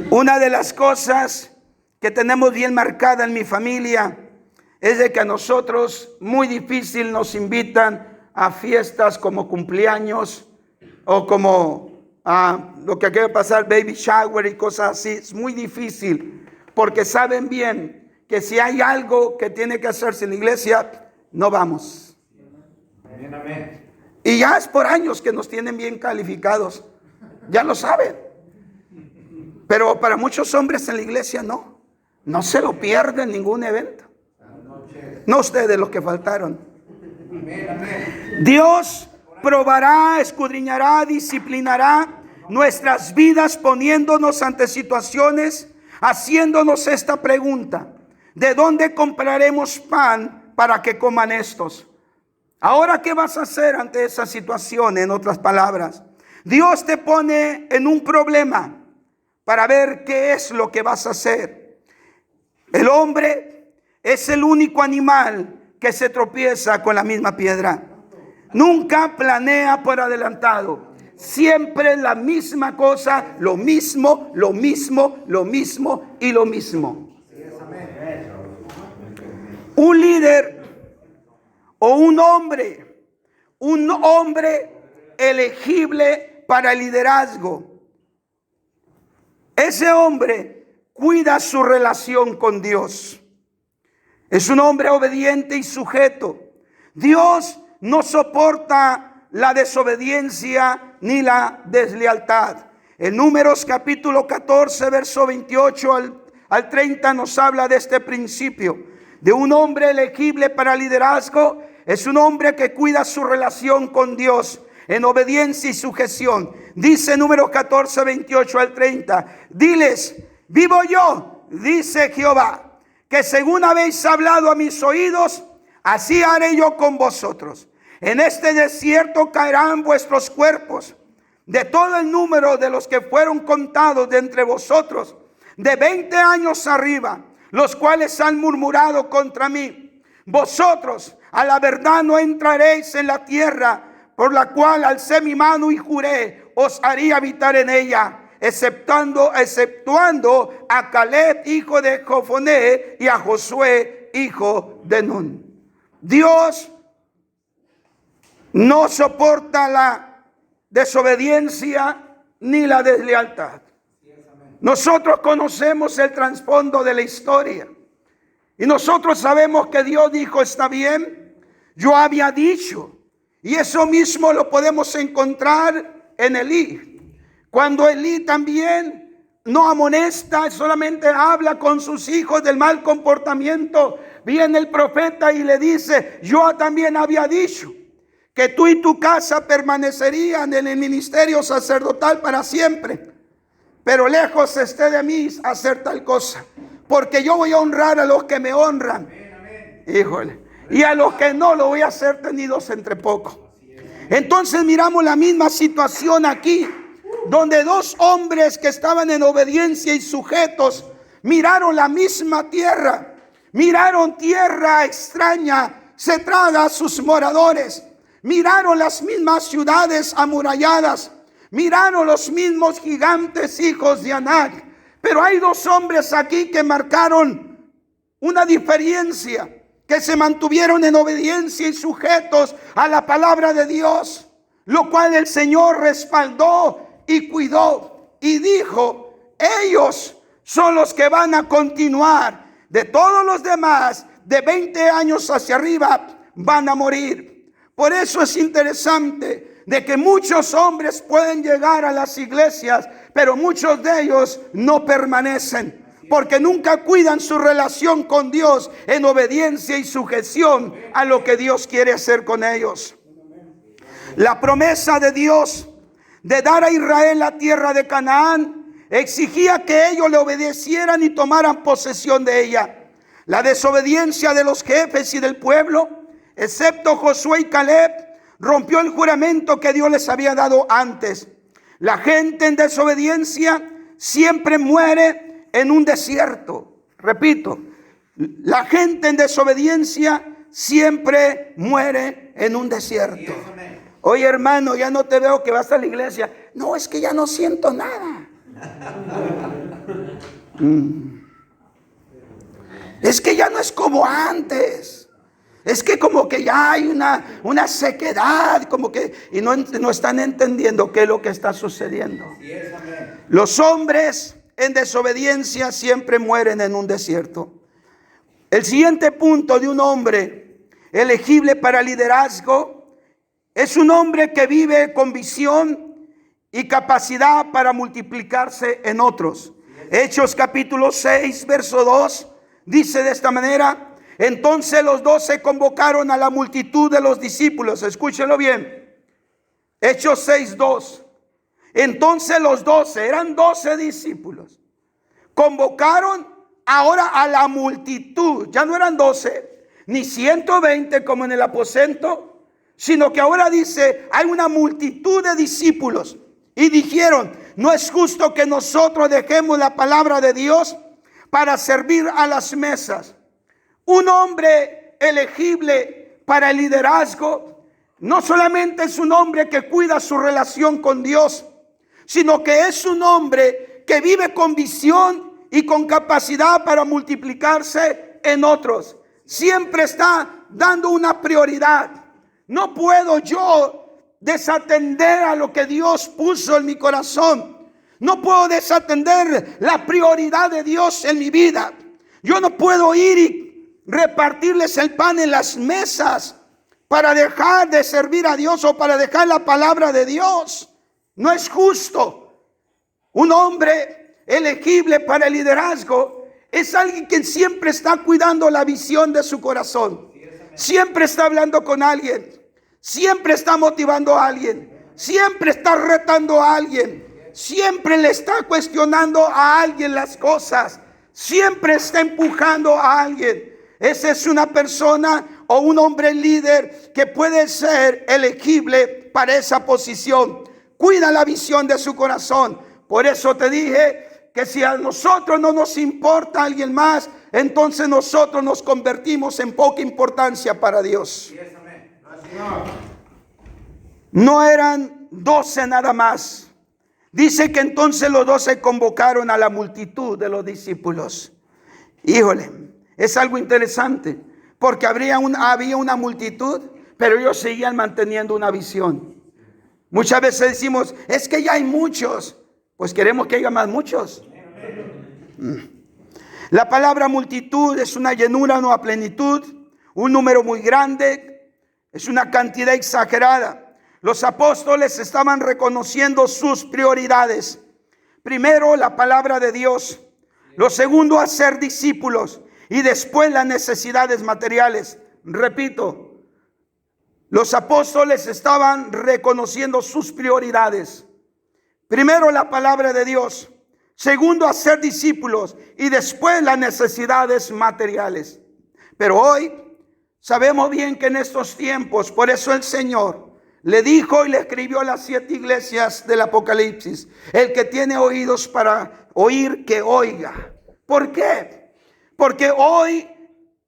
Una de las cosas que tenemos bien marcada en mi familia es de que a nosotros muy difícil nos invitan a fiestas como cumpleaños o como lo que acaba de pasar, baby shower y cosas así. Es muy difícil porque saben bien que si hay algo que tiene que hacerse en la iglesia, no vamos. Amén. Y ya es por años que nos tienen bien calificados, ya lo saben. Pero para muchos hombres en la iglesia no se lo pierden ningún evento. No ustedes los que faltaron. Dios probará, escudriñará, disciplinará nuestras vidas poniéndonos ante situaciones, haciéndonos esta pregunta: ¿de dónde compraremos pan para que coman estos? Ahora, ¿qué vas a hacer ante esa situación? En otras palabras, Dios te pone en un problema para ver qué es lo que vas a hacer. El hombre es el único animal que se tropieza con la misma piedra. Nunca planea por adelantado. Siempre la misma cosa, lo mismo, lo mismo, lo mismo y lo mismo. Un líder o un hombre elegible para el liderazgo. Ese hombre cuida su relación con Dios. Es un hombre obediente y sujeto. Dios no soporta la desobediencia ni la deslealtad. En Números capítulo 14, verso 28 al 30 nos habla de este principio. De un hombre elegible para liderazgo, es un hombre que cuida su relación con Dios en obediencia y sujeción. Dice Números 14, 28 al 30. Diles, vivo yo, dice Jehová, que según habéis hablado a mis oídos, así haré yo con vosotros. En este desierto caerán vuestros cuerpos, de todo el número de los que fueron contados de entre vosotros, de 20 años arriba, los cuales han murmurado contra mí. Vosotros a la verdad no entraréis en la tierra por la cual alcé mi mano y juré, os haría habitar en ella, exceptuando a Caleb, hijo de Jefoné, y a Josué, hijo de Nun. Dios no soporta la desobediencia ni la deslealtad. Nosotros conocemos el trasfondo de la historia y nosotros sabemos que Dios dijo, está bien, yo había dicho. Y eso mismo lo podemos encontrar en Elí. Cuando Elí también no amonesta, solamente habla con sus hijos del mal comportamiento, viene el profeta y le dice, yo también había dicho que tú y tu casa permanecerían en el ministerio sacerdotal para siempre. Pero lejos esté de mí hacer tal cosa, porque yo voy a honrar a los que me honran. Híjole. Y a los que no, lo voy a hacer tenidos entre pocos. Entonces miramos la misma situación aquí, donde dos hombres que estaban en obediencia y sujetos, miraron la misma tierra, miraron tierra extraña, se traga a sus moradores, miraron las mismas ciudades amuralladas, miraron los mismos gigantes hijos de Anac. Pero hay dos hombres aquí que marcaron una diferencia, que se mantuvieron en obediencia y sujetos a la palabra de Dios, lo cual el Señor respaldó y cuidó y dijo, ellos son los que van a continuar. De todos los demás, de 20 años hacia arriba, van a morir. Por eso es interesante de que muchos hombres pueden llegar a las iglesias, pero muchos de ellos no permanecen, porque nunca cuidan su relación con Dios en obediencia y sujeción a lo que Dios quiere hacer con ellos. La promesa de Dios de dar a Israel la tierra de Canaán exigía que ellos le obedecieran y tomaran posesión de ella. La desobediencia de los jefes y del pueblo, excepto Josué y Caleb, rompió el juramento que Dios les había dado antes. La gente en desobediencia siempre muere en un desierto. Repito, la gente en desobediencia siempre muere en un desierto. Oye, hermano, ya no te veo que vas a la iglesia. No, es que ya no siento nada. Es que ya no es como antes. Es que como que ya hay una sequedad, como que y no están entendiendo qué es lo que está sucediendo. Los hombres en desobediencia siempre mueren en un desierto. El siguiente punto de un hombre elegible para liderazgo es un hombre que vive con visión y capacidad para multiplicarse en otros. Hechos capítulo 6, verso 2, dice de esta manera: entonces los 12 convocaron a la multitud de los discípulos. Escúchenlo bien. Hechos 6, 2. Entonces los 12, eran 12 discípulos, convocaron ahora a la multitud. Ya no eran 12, ni 120 como en el aposento, sino que ahora dice, hay una multitud de discípulos. Y dijeron, no es justo que nosotros dejemos la palabra de Dios para servir a las mesas. Un hombre elegible para el liderazgo no solamente es un hombre que cuida su relación con Dios, sino que es un hombre que vive con visión y con capacidad para multiplicarse en otros. Siempre está dando una prioridad. No puedo yo desatender a lo que Dios puso en mi corazón. no puedo desatender la prioridad de Dios en mi vida. Yo no puedo ir y repartirles el pan en las mesas para dejar de servir a Dios o para dejar la palabra de Dios. No es justo. Un hombre elegible para el liderazgo es alguien que siempre está cuidando la visión de su corazón. Siempre está hablando con alguien. Siempre está motivando a alguien. Siempre está retando a alguien. Siempre le está cuestionando a alguien las cosas. Siempre está empujando a alguien. Esa es una persona o un hombre líder que puede ser elegible para esa posición. Cuida la visión de su corazón. Por eso te dije que si a nosotros no nos importa alguien más, entonces nosotros nos convertimos en poca importancia para Dios. No eran 12 nada más. Dice que entonces los 12 convocaron a la multitud de los discípulos. Híjole, es algo interesante, porque había una multitud, pero ellos seguían manteniendo una visión. Muchas veces decimos, es que ya hay muchos. Pues queremos que haya más muchos. La palabra multitud es una llenura, una plenitud, un número muy grande, es una cantidad exagerada. Los apóstoles estaban reconociendo sus prioridades. Primero, la palabra de Dios. Lo segundo, hacer discípulos. Y después, las necesidades materiales. Repito, los apóstoles estaban reconociendo sus prioridades. Primero, la palabra de Dios. Segundo, hacer discípulos. Y después, las necesidades materiales. Pero hoy sabemos bien que en estos tiempos, por eso el Señor le dijo y le escribió a las 7 iglesias del Apocalipsis: el que tiene oídos para oír, que oiga. ¿Por qué? Porque hoy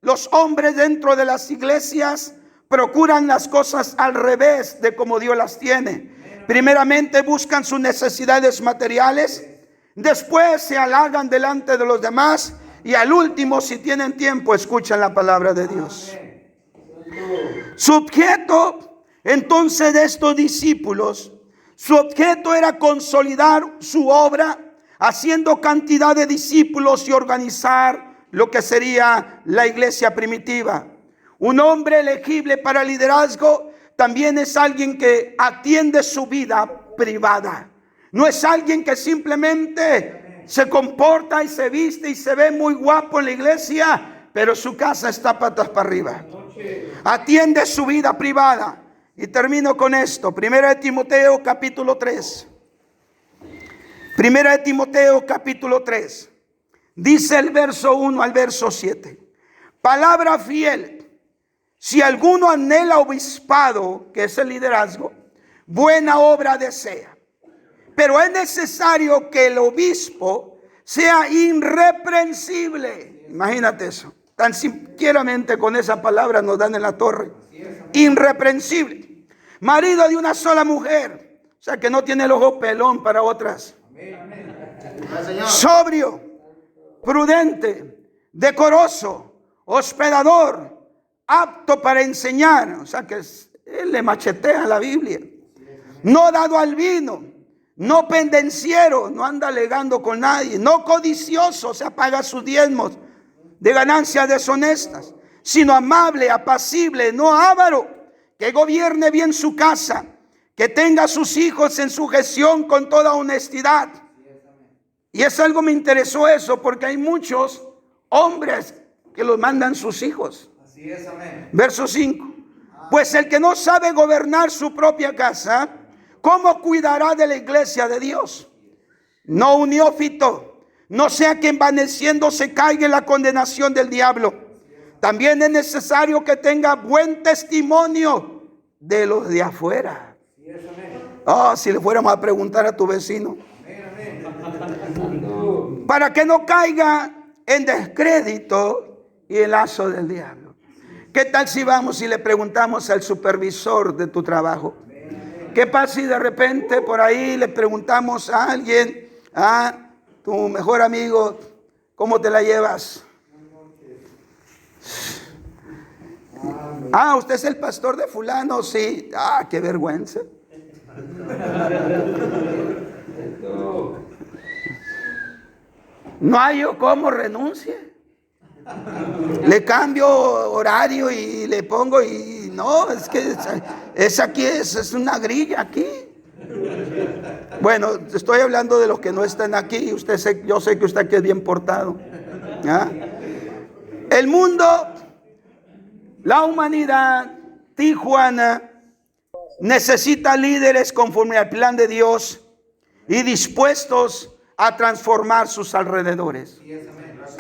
los hombres dentro de las iglesias procuran las cosas al revés de como Dios las tiene. Primeramente buscan sus necesidades materiales, después se halagan delante de los demás y al último, si tienen tiempo, escuchan la palabra de Dios. Su objeto entonces de estos discípulos, su objeto era consolidar su obra, haciendo cantidad de discípulos y organizar lo que sería la iglesia primitiva. Un hombre elegible para liderazgo también es alguien que atiende su vida privada. No es alguien que simplemente se comporta y se viste y se ve muy guapo en la iglesia, pero su casa está patas para arriba. Atiende su vida privada. Y termino con esto. Primera de Timoteo capítulo 3. Primera de Timoteo capítulo 3. Dice el verso 1 al verso 7. Palabra fiel. Si alguno anhela obispado, que es el liderazgo, buena obra desea. Pero es necesario que el obispo sea irreprensible. Imagínate eso. Tan sinceramente con esa palabra nos dan en la torre. Irreprensible. Marido de una sola mujer. O sea que no tiene el ojo pelón para otras. Sobrio, prudente, decoroso, hospedador, apto para enseñar. O sea que él le machetea la Biblia. No dado al vino, no pendenciero, no anda alegando con nadie, no codicioso, o sea, paga sus diezmos de ganancias deshonestas, sino amable, apacible, no avaro, que gobierne bien su casa, que tenga a sus hijos en sujeción con toda honestidad. Y es algo, me interesó eso, porque hay muchos hombres que los mandan sus hijos. Así es, amén. Verso 5. Pues el que no sabe gobernar su propia casa, ¿cómo cuidará de la iglesia de Dios? No un neófito, no sea que envaneciéndose caiga en la condenación del diablo. También es necesario que tenga buen testimonio de los de afuera. Si le fuéramos a preguntar a tu vecino. Para que no caiga en descrédito y el lazo del diablo. ¿Qué tal si vamos y le preguntamos al supervisor de tu trabajo? ¿Qué pasa si de repente por ahí le preguntamos a alguien, a tu mejor amigo, cómo te la llevas? ¿Usted es el pastor de fulano? Sí. Qué vergüenza. No hay yo cómo renuncie. Le cambio horario y le pongo y no, es que es aquí, es una grilla aquí. Bueno, estoy hablando de los que no están aquí. Yo sé que usted aquí es bien portado. ¿Ah? El mundo, la humanidad, Tijuana, necesita líderes conforme al plan de Dios y dispuestos a transformar sus alrededores.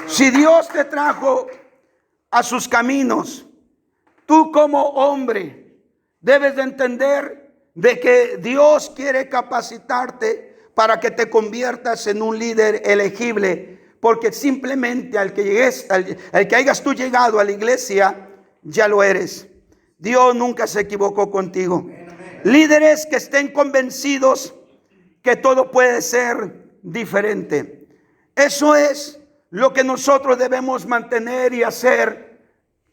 Si Dios te trajo a sus caminos, tú como hombre debes de entender de que Dios quiere capacitarte para que te conviertas en un líder elegible, porque simplemente al que hayas tú llegado a la iglesia, ya lo eres. Dios nunca se equivocó contigo. Líderes que estén convencidos que todo puede ser diferente. Eso es lo que nosotros debemos mantener y hacer,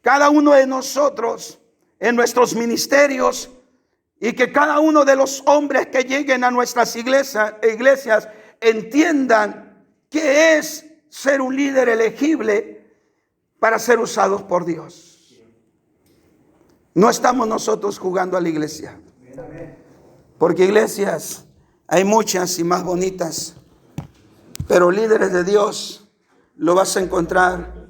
cada uno de nosotros en nuestros ministerios, y que cada uno de los hombres que lleguen a nuestras iglesias entiendan qué es ser un líder elegible para ser usados por Dios. No estamos nosotros jugando a la iglesia, porque iglesias hay muchas y más bonitas, pero líderes de Dios lo vas a encontrar